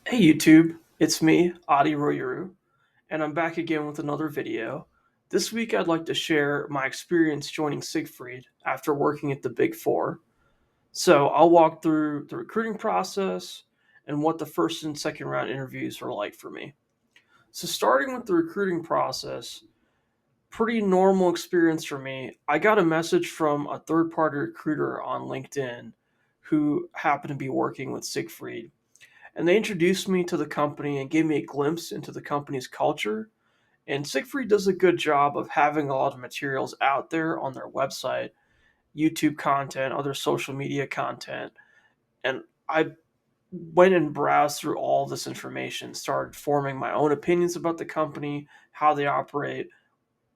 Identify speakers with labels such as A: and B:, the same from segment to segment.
A: Hey YouTube, it's me, Adi Royuru, and I'm back again with another video. This week I'd like to share my experience joining Siegfried after working at the Big Four. So I'll walk through the recruiting process and what the first and second round interviews were like for me. So starting with the recruiting process, pretty normal experience for me. I got a message from a third party recruiter on LinkedIn who happened to be working with Siegfried, and they introduced me to the company and gave me a glimpse into the company's culture. And Siegfried does a good job of having a lot of materials out there on their website, YouTube content, other social media content. And I went and browsed through all this information, started forming my own opinions about the company, how they operate,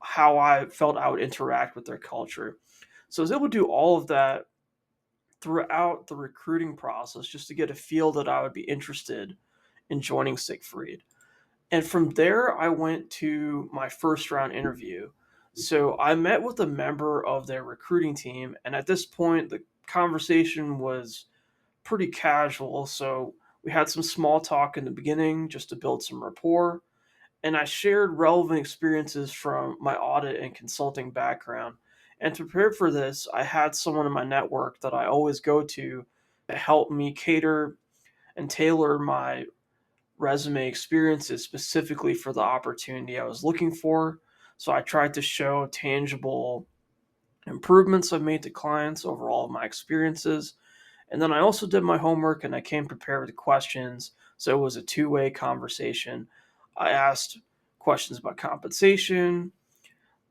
A: how I felt I would interact with their culture. So I was able to do all of that throughout the recruiting process just to get a feel that I would be interested in joining Siegfried. And from there, I went to my first round interview. So I met with a member of their recruiting team, and at this point, the conversation was pretty casual. So we had some small talk in the beginning just to build some rapport, and I shared relevant experiences from my audit and consulting background. And to prepare for this, I had someone in my network that I always go to help me cater and tailor my resume experiences specifically for the opportunity I was looking for. So I tried to show tangible improvements I've made to clients over all of my experiences. And then I also did my homework and I came prepared with questions. So it was a two-way conversation. I asked questions about compensation,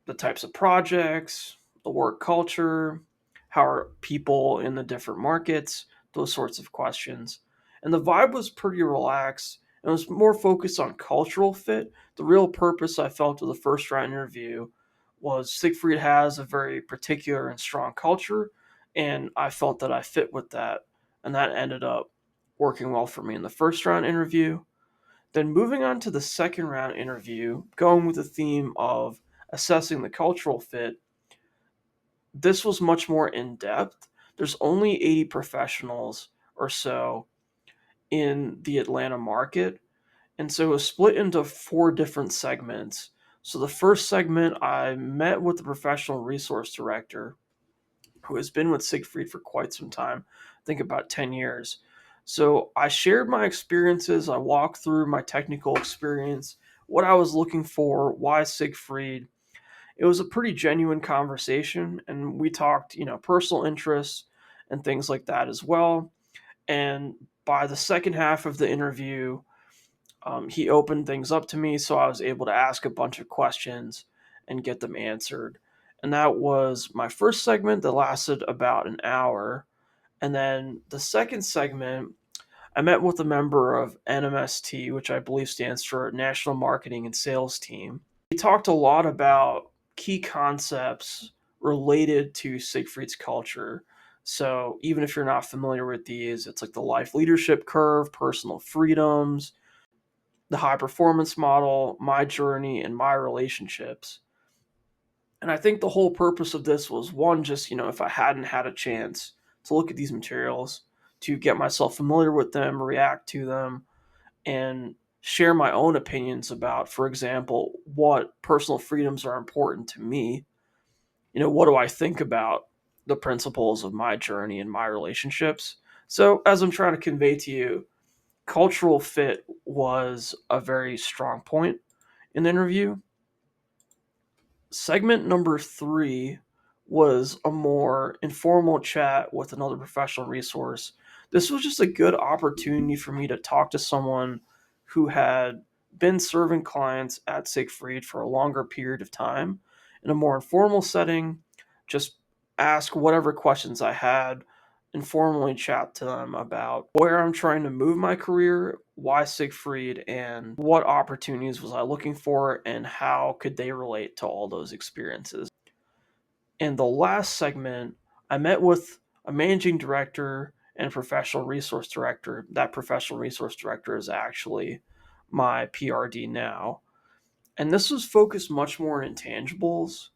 A: the types of projects, the work culture, how are people in the different markets, those sorts of questions. And the vibe was pretty relaxed. It was more focused on cultural fit. The real purpose I felt of the first round interview was Siegfried has a very particular and strong culture, and I felt that I fit with that. And that ended up working well for me in the first round interview. Then moving on to the second round interview, going with the theme of assessing the cultural fit, this was much more in depth. There's only 80 professionals or so in the Atlanta market, and so it was split into four different segments. So the first segment, I met with the professional resource director who has been with Siegfried for quite some time, I think about 10 years. So I shared my experiences, I walked through my technical experience, what I was looking for, why Siegfried. It was a pretty genuine conversation, and we talked, personal interests and things like that as well. And by the second half of the interview, he opened things up to me, so I was able to ask a bunch of questions and get them answered. And that was my first segment that lasted about an hour. And then the second segment, I met with a member of NMST, which I believe stands for National Marketing and Sales Team. We talked a lot about key concepts related to Siegfried's culture. So even if you're not familiar with these, it's like the life leadership curve, personal freedoms, the high performance model, my journey, and my relationships. And I think the whole purpose of this was one, just, if I hadn't had a chance to look at these materials, to get myself familiar with them, react to them, and share my own opinions about, for example, what personal freedoms are important to me. What do I think about the principles of my journey and my relationships? So, as I'm trying to convey to you, cultural fit was a very strong point in the interview. Segment number three was a more informal chat with another professional resource. This was just a good opportunity for me to talk to someone who had been serving clients at Siegfried for a longer period of time in a more informal setting, just ask whatever questions I had, informally chat to them about where I'm trying to move my career, why Siegfried, and what opportunities was I looking for, and how could they relate to all those experiences. In the last segment, I met with a managing director and a professional resource director. That professional resource director is actually my PRD now. And this was focused much more on intangibles.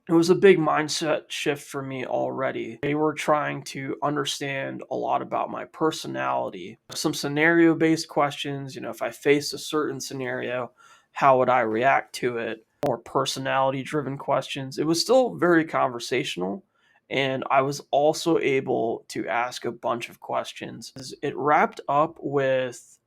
A: It was a big mindset shift for me already. They were trying to understand a lot about my personality, some scenario based questions. If I faced a certain scenario, how would I react to it? More personality driven questions. It was still very conversational. And I was also able to ask a bunch of questions. It wrapped up with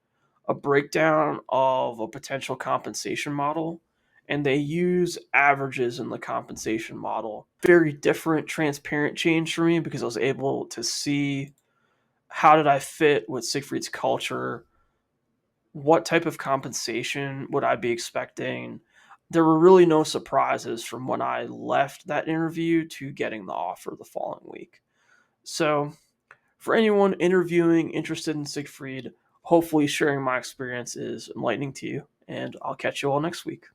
A: a breakdown of a potential compensation model, and they use averages in the compensation model. Very different, transparent change for me because I was able to see how did I fit with Siegfried's culture, what type of compensation would I be expecting. There were really no surprises from when I left that interview to getting the offer the following week. So for anyone interviewing interested in Siegfried, hopefully sharing my experience is enlightening to you, and I'll catch you all next week.